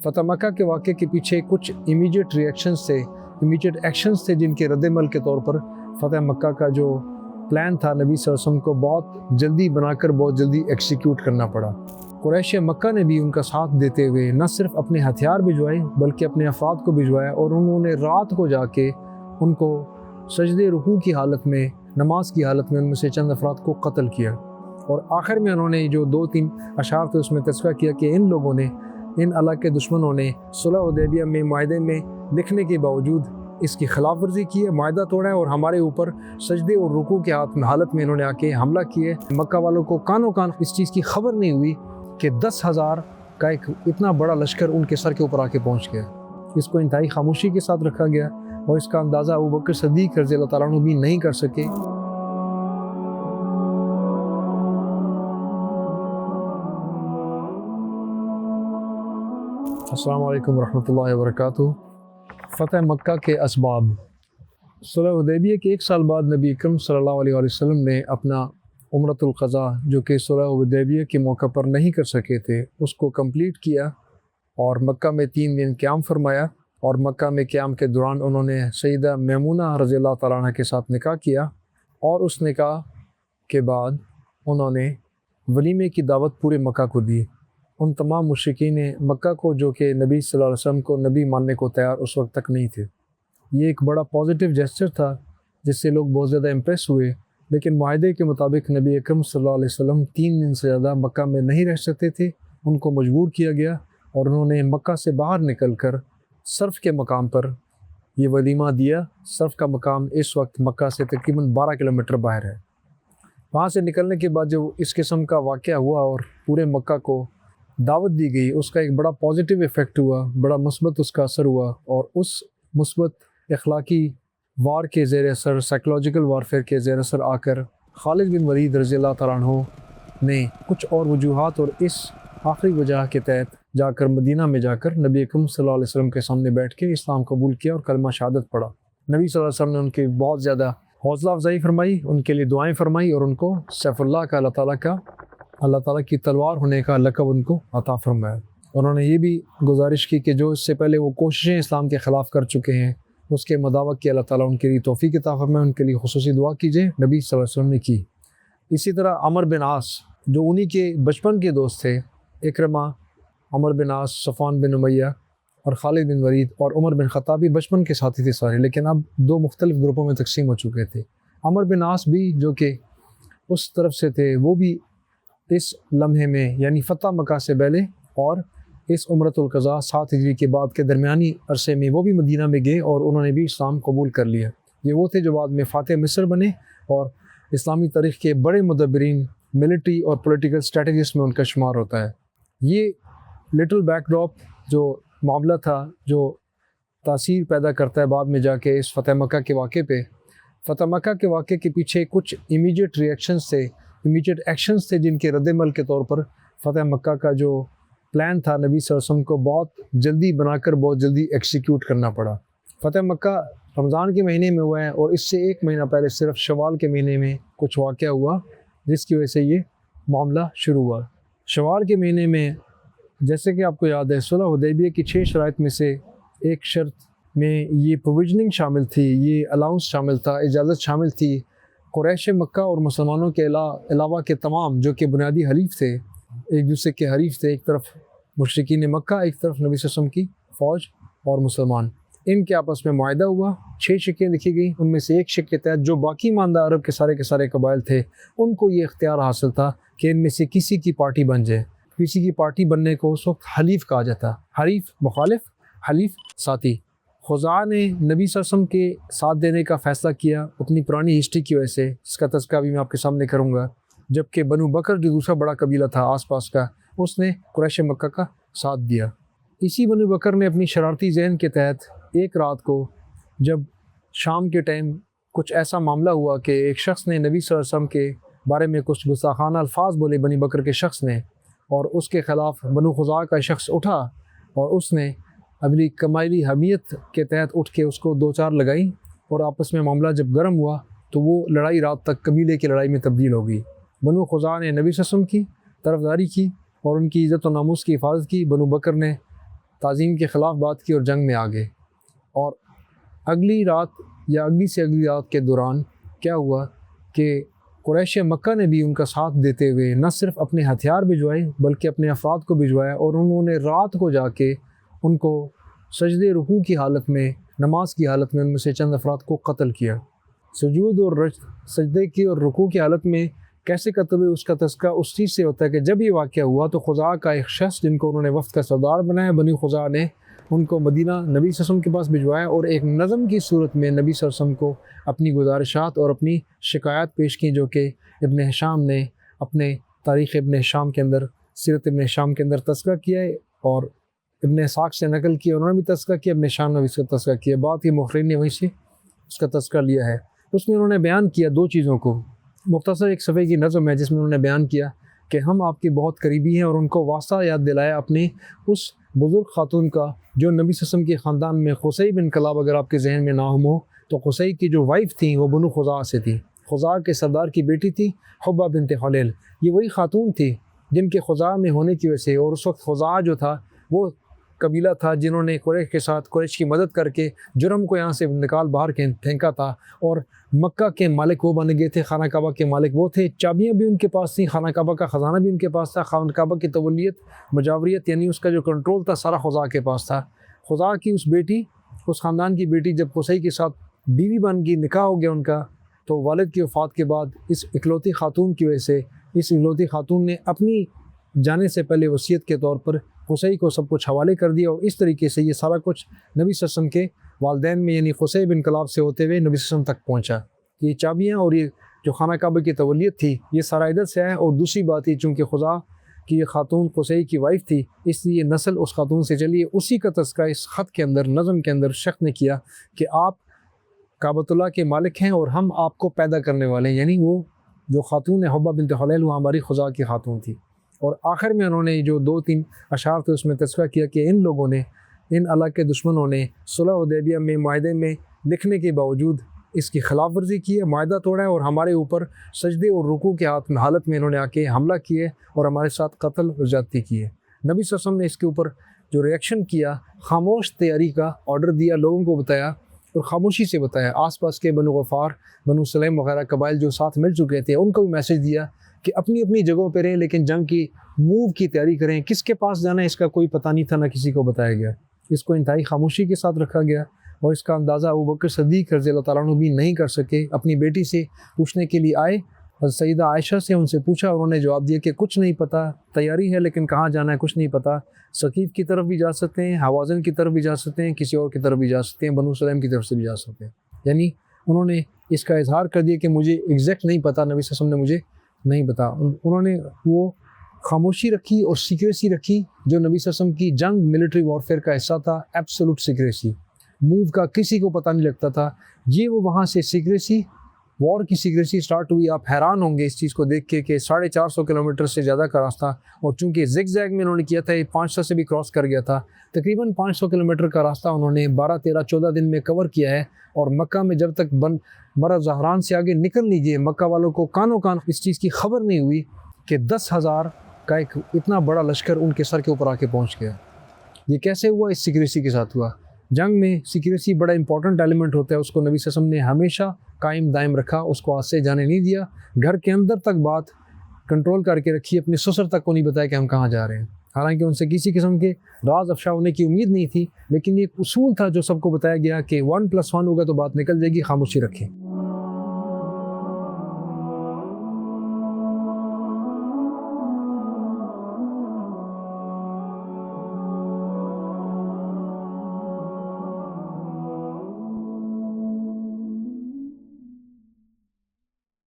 فتح مکہ کے واقعے کے پیچھے کچھ امیڈیٹ ریئیکشنز تھے، امیڈیٹ ایکشنز تھے جن کے رد عمل کے طور پر فتح مکہ کا جو پلان تھا نبی صلی اللہ علیہ وسلم کو بہت جلدی بنا کر بہت جلدی ایکسیکیوٹ کرنا پڑا۔ قریش مکہ نے بھی ان کا ساتھ دیتے ہوئے نہ صرف اپنے ہتھیار بھجوائے بلکہ اپنے افراد کو بھجوایا، اور انہوں نے رات کو جا کے ان کو سجدے رکوع کی حالت میں، نماز کی حالت میں ان میں سے چند افراد کو قتل کیا۔ اور آخر میں انہوں نے جو 2-3 اشعار تھے اس میں تذکرہ کیا کہ ان لوگوں نے، ان اللہ کے دشمنوں نے صلح حدیبیہ میں معاہدے میں لکھنے کے باوجود اس کی خلاف ورزی کی ہے، معاہدہ توڑا ہے، اور ہمارے اوپر سجدے اور رکوع کے حالت میں انہوں نے آ کے حملہ کیے۔ مکہ والوں کو کانوں کان اس چیز کی خبر نہیں ہوئی کہ 10,000 کا ایک اتنا بڑا لشکر ان کے سر کے اوپر آ کے پہنچ گیا۔ اس کو انتہائی خاموشی کے ساتھ رکھا گیا، اور اس کا اندازہ ابوبکر صدیق رضی اللہ تعالیٰ عنہ بھی نہیں کر سکے۔ السلام علیکم ورحمۃ اللہ وبرکاتہ۔ فتح مکہ کے اسباب۔ صلح حدیبیہ کے 1 سال بعد نبی اکرم صلی اللہ علیہ وسلم نے اپنا عمرۃ القضاء، جو کہ صلح حدیبیہ کے موقع پر نہیں کر سکے تھے، اس کو کمپلیٹ کیا اور مکہ میں 3 دن قیام فرمایا۔ اور مکہ میں قیام کے دوران انہوں نے سیدہ میمونہ رضی اللہ تعالیٰ عنہ کے ساتھ نکاح کیا، اور اس نکاح کے بعد انہوں نے ولیمے کی دعوت پورے مکہ کو دی۔ ان تمام مشرکین مکہ کو جو کہ نبی صلی اللہ علیہ وسلم کو نبی ماننے کو تیار اس وقت تک نہیں تھے۔ یہ ایک بڑا پازیٹیو جیسچر تھا جس سے لوگ بہت زیادہ امپریس ہوئے، لیکن معاہدے کے مطابق نبی اکرم صلی اللہ علیہ وسلم 3 دن سے زیادہ مکہ میں نہیں رہ سکتے تھے۔ ان کو مجبور کیا گیا اور انہوں نے مکہ سے باہر نکل کر صرف کے مقام پر یہ ولیمہ دیا۔ صرف کا مقام اس وقت مکہ سے تقریباً 12 کلومیٹر باہر ہے۔ وہاں سے نکلنے کے بعد جو اس قسم کا واقعہ ہوا اور پورے مکہ کو دعوت دی گئی، اس کا ایک بڑا پازیٹیو ایفیکٹ ہوا، بڑا مثبت اس کا اثر ہوا، اور اس مثبت اخلاقی وار کے زیر اثر، سائیکولوجیکل وارفیئر کے زیر اثر آ کر خالد بن ولید رضی اللہ تعالیٰ عنہ نے کچھ اور وجوہات اور اس آخری وجہ کے تحت جا کر مدینہ میں جا کر نبی اکرم صلی اللہ علیہ وسلم کے سامنے بیٹھ کے اسلام قبول کیا اور کلمہ شہادت پڑھا۔ نبی صلی اللہ علیہ وسلم نے ان کی بہت زیادہ حوصلہ افزائی فرمائی، ان کے لیے دعائیں فرمائی، اور ان کو سیف اللہ کا، اللہ تعالیٰ کی تلوار ہونے کا لقب ان کو عطا فرمایا۔ انہوں نے یہ بھی گزارش کی کہ جو اس سے پہلے وہ کوششیں اسلام کے خلاف کر چکے ہیں، اس کے مداوع کی اللہ تعالیٰ ان کے لیے توفیق عطا فرمائے، ان کے لیے خصوصی دعا کیجیے۔ نبی صلی اللہ علیہ وسلم نے کی۔ اسی طرح عمر بن عاص، جو انہی کے بچپن کے دوست تھے، اکرمہ، عمر بن عاص، صفوان بن امیہ اور خالد بن ولید اور عمر بن خطاب بھی بچپن کے ساتھی تھے سارے، لیکن اب 2 مختلف گروپوں میں تقسیم ہو چکے تھے۔ عمر بن عاص بھی جو کہ اس طرف سے تھے، وہ بھی اس لمحے میں یعنی فتح مکہ سے پہلے اور اس عمرۃ القضاء 7 ہجری کے بعد کے درمیانی عرصے میں وہ بھی مدینہ میں گئے اور انہوں نے بھی اسلام قبول کر لیا۔ یہ وہ تھے جو بعد میں فاتح مصر بنے اور اسلامی تاریخ کے بڑے مدبرین، ملٹری اور پولیٹیکل اسٹریٹجسٹ میں ان کا شمار ہوتا ہے۔ یہ لٹل بیک ڈراپ جو معاملہ تھا، جو تاثیر پیدا کرتا ہے بعد میں جا کے اس فتح مکہ کے واقعے پہ۔ فتح مکہ کے واقعے کے پیچھے کچھ امیڈیٹ ریئیکشنز تھے، امیڈیٹ ایکشنز تھے جن کے رد عمل کے طور پر فتح مکہ کا جو پلان تھا نبی صلی اللہ علیہ وسلم کو بہت جلدی بنا کر بہت جلدی ایکسیکیوٹ کرنا پڑا۔ فتح مکہ رمضان کے مہینے میں ہوا ہے، اور اس سے 1 مہینہ پہلے صرف شوال کے مہینے میں کچھ واقعہ ہوا جس کی وجہ سے یہ معاملہ شروع ہوا۔ شوال کے مہینے میں، جیسے کہ آپ کو یاد ہے، صلح حدیبیہ کی 6 شرائط میں سے ایک شرط میں یہ پروویژننگ شامل تھی، یہ الاؤنس شامل تھا، اجازت شامل تھی۔ قریش مکہ اور مسلمانوں کے علاوہ کے تمام جو کہ بنیادی حلیف تھے، ایک دوسرے کے حریف تھے، ایک طرف مشرکین مکہ، ایک طرف نبی صلی اللہ علیہ وسلم کی فوج اور مسلمان، ان کے آپس میں معاہدہ ہوا۔ 6 شقیں لکھی گئیں، ان میں سے ایک شق کے تحت جو باقی ماندہ عرب کے سارے قبائل تھے، ان کو یہ اختیار حاصل تھا کہ ان میں سے کسی کی پارٹی بن جائے۔ کسی کی پارٹی بننے کو اس وقت حلیف کہا جاتا، حریف مخالف، حلیف ساتھی۔ خزاعہ نے نبی صلی اللہ علیہ وسلم کے ساتھ دینے کا فیصلہ کیا اپنی پرانی ہسٹری کی وجہ سے، اس کا تذکرہ بھی میں آپ کے سامنے کروں گا۔ جبکہ بنو بکر جو دوسرا بڑا قبیلہ تھا آس پاس کا، اس نے قریش مکہ کا ساتھ دیا۔ اسی بنو بکر نے اپنی شرارتی ذہن کے تحت ایک رات کو جب شام کے ٹائم کچھ ایسا معاملہ ہوا کہ ایک شخص نے نبی صلی اللہ علیہ وسلم کے بارے میں کچھ گستاخانہ الفاظ بولے بنی بکر کے شخص نے، اور اس کے خلاف بنو خزاعہ کا شخص اٹھا اور اس نے اپنی قبائلی حمیت کے تحت اٹھ کے اس کو 2-4 لگائی، اور آپس میں معاملہ جب گرم ہوا تو وہ لڑائی رات تک قبیلے کی لڑائی میں تبدیل ہو گئی۔ بنو خزاعہ نے نبی صلی اللہ علیہ وسلم کی طرفداری کی اور ان کی عزت و ناموس کی حفاظت کی۔ بنو بکر نے تعظیم کے خلاف بات کی اور جنگ میں آ گئے۔ اور اگلی رات یا اگلی سے اگلی رات کے دوران کیا ہوا کہ قریش مکہ نے بھی ان کا ساتھ دیتے ہوئے نہ صرف اپنے ہتھیار بھجوائے بلکہ اپنے افراد کو بھجوایا، اور انہوں نے رات کو جا کے ان کو سجدے رکوع کی حالت میں، نماز کی حالت میں ان میں سے چند افراد کو قتل کیا۔ سجود اور سجدے کی اور رکوع کی حالت میں کیسے قتل ہوئے اس کا تذکرہ اس چیز سے ہوتا ہے کہ جب یہ واقعہ ہوا تو خزاعہ کا ایک شخص جن کو انہوں نے وفد کا سردار بنایا، بنی خزاعہ نے ان کو مدینہ نبی صلی اللہ علیہ وسلم کے پاس بھجوایا اور ایک نظم کی صورت میں نبی صلی اللہ علیہ وسلم کو اپنی گزارشات اور اپنی شکایات پیش کی، جو کہ ابن ہشام نے اپنے تاریخ ابن ہشام کے اندر، سیرت ابن ہشام کے اندر تذکرہ کیا ہے، اور ابن اسحاق سے نقل کیا، انہوں نے بھی تذکرہ کیا، ابن ہشام نے بھی اس کا تذکرہ کیا، بعد کے مؤرخین نے وہیں سے اس کا تذکرہ لیا ہے۔ اس میں انہوں نے بیان کیا دو چیزوں کو، مختصر ایک صفحے کی نظم ہے جس میں انہوں نے بیان کیا کہ ہم آپ کے بہت قریبی ہیں، اور ان کو واسطہ یاد دلایا اپنے اس بزرگ خاتون کا جو نبی صلی اللہ علیہ وسلم کے خاندان میں قصی بن کلاب، اگر آپ کے ذہن میں نام ہو تو قصی کی جو وائف تھیں وہ بنو خزاعہ سے تھی، خزاعہ کے سردار کی بیٹی تھی حبہ بنت خلیل۔ یہ وہی خاتون تھی جن کے خزاعہ میں ہونے کی وجہ سے، اور اس وقت خزاعہ جو تھا وہ قبیلہ تھا جنہوں نے قریش کے ساتھ قریش کی مدد کر کے جرم کو یہاں سے نکال باہر پھینکا تھا، اور مکہ کے مالک وہ بن گئے تھے، خانہ کعبہ کے مالک وہ تھے، چابیاں بھی ان کے پاس تھیں، خانہ کعبہ کا خزانہ بھی ان کے پاس تھا، خانہ کعبہ کی تولیت مجاوریت یعنی اس کا جو کنٹرول تھا سارا خزاعہ کے پاس تھا۔ خزاعہ کی اس بیٹی، اس خاندان کی بیٹی جب قصی کے ساتھ بیوی بن گئی، نکاح ہو گیا ان کا، تو والد کی وفات کے بعد اس اکلوتی خاتون کی وجہ سے اس اکلوتی خاتون نے اپنی جانے سے پہلے وصیت کے طور پر قصی کو سب کچھ حوالے کر دیا، اور اس طریقے سے یہ سارا کچھ نبی صلی اللہ علیہ وسلم کے والدین میں یعنی قصی بن کلاب سے ہوتے ہوئے نبی صلی اللہ علیہ وسلم تک پہنچا۔ یہ چابیاں اور یہ جو خانہ کعبہ کی تولیت تھی یہ سارا ادھر سے آیا، اور دوسری بات ہی چونکہ خزاعہ کی یہ خاتون قصی کی وائف تھی اس لیے نسل اس خاتون سے چلی ہے۔ اسی کا تذکرہ اس خط کے اندر، نظم کے اندر شخص نے کیا کہ آپ کعبۃ اللہ کے مالک ہیں اور ہم آپ کو پیدا کرنے والے ہیں، یعنی وہ جو خاتون حبہ بنت خلیل وہ ہماری خزاعہ کی خاتون تھی۔ اور آخر میں انہوں نے جو دو تین اشعار تھے اس میں تذکرہ کیا کہ ان لوگوں نے، ان اللہ کے دشمنوں نے صلح حدیبیہ میں معاہدے میں لکھنے کے باوجود اس کی خلاف ورزی کی ہے، معاہدہ توڑا ہے، اور ہمارے اوپر سجدے اور رکوع کے حالت میں انہوں نے آ کے حملہ کیے اور ہمارے ساتھ قتل و زیادتی کی ہے۔ نبی صلی اللہ علیہ وسلم نے اس کے اوپر جو ریئیکشن کیا، خاموش تیاری کا آرڈر دیا، لوگوں کو بتایا اور خاموشی سے بتایا، آس پاس کے بنو غفار، بنو سلیم وغیرہ قبائل جو ساتھ مل چکے تھے ان کو بھی میسج دیا کہ اپنی اپنی جگہوں پہ رہیں لیکن جنگ کی موو کی تیاری کریں۔ کس کے پاس جانا ہے اس کا کوئی پتہ نہیں تھا، نہ کسی کو بتایا گیا، اس کو انتہائی خاموشی کے ساتھ رکھا گیا، اور اس کا اندازہ ابوبکر صدیق رضی اللہ تعالیٰ عنہ بھی نہیں کر سکے۔ اپنی بیٹی سے پوچھنے کے لیے آئے، حضرت سیدہ عائشہ سے ان سے پوچھا، انہوں نے جواب دیا کہ کچھ نہیں پتہ، تیاری ہے لیکن کہاں جانا ہے کچھ نہیں پتہ، ثقیف کی طرف بھی جا سکتے ہیں، حوازن کی طرف بھی جا سکتے ہیں، کسی اور کی طرف بھی جا سکتے ہیں، بنو سلیم کی طرف سے بھی جا سکتے ہیں۔ یعنی انہوں نے اس کا اظہار کر دیا کہ مجھے ایگزیکٹ نہیں پتہ، نبی صلی اللہ علیہ وسلم نے مجھے نہیں پتہ۔ انہوں نے وہ خاموشی رکھی اور سیکریسی رکھی جو نبی صلی اللہ علیہ وسلم کی جنگ ملٹری وارفیئر کا حصہ تھا، ایبسولوٹ سیکریسی، موو کا کسی کو پتہ نہیں لگتا تھا۔ یہ وہ وہاں سے سیکریسی، وار کی سیکریسی سٹارٹ ہوئی۔ آپ حیران ہوں گے اس چیز کو دیکھ کے کہ 450 کلومیٹر سے زیادہ کا راستہ، اور چونکہ زگ زیگ میں انہوں نے کیا تھا، یہ 500 سے بھی کراس کر گیا تھا، تقریباً 500 کلومیٹر کا راستہ انہوں نے 12، 13، 14 دن میں کور کیا ہے۔ اور مکہ میں جب تک مرض زہران سے آگے نکل لیجئے، مکہ والوں کو کانوں کان اس چیز کی خبر نہیں ہوئی کہ 10,000 کا ایک اتنا بڑا لشکر ان کے سر کے اوپر آ کے پہنچ گیا۔ یہ کیسے ہوا؟ اس سیکریسی کے ساتھ ہوا۔ جنگ میں سیکریسی بڑا امپورٹنٹ ایلیمنٹ ہوتا ہے، اس کو نبی صلی اللہ علیہ وسلم نے ہمیشہ قائم دائم رکھا، اس کو ہاتھ سے جانے نہیں دیا، گھر کے اندر تک بات کنٹرول کر کے رکھی، اپنے سسر تک کو نہیں بتایا کہ ہم کہاں جا رہے ہیں، حالانکہ ان سے کسی قسم کے راز افشا ہونے کی امید نہیں تھی، لیکن یہ ایک اصول تھا جو سب کو بتایا گیا کہ 1+1 ہوگا تو بات نکل جائے گی، خاموشی رکھیں۔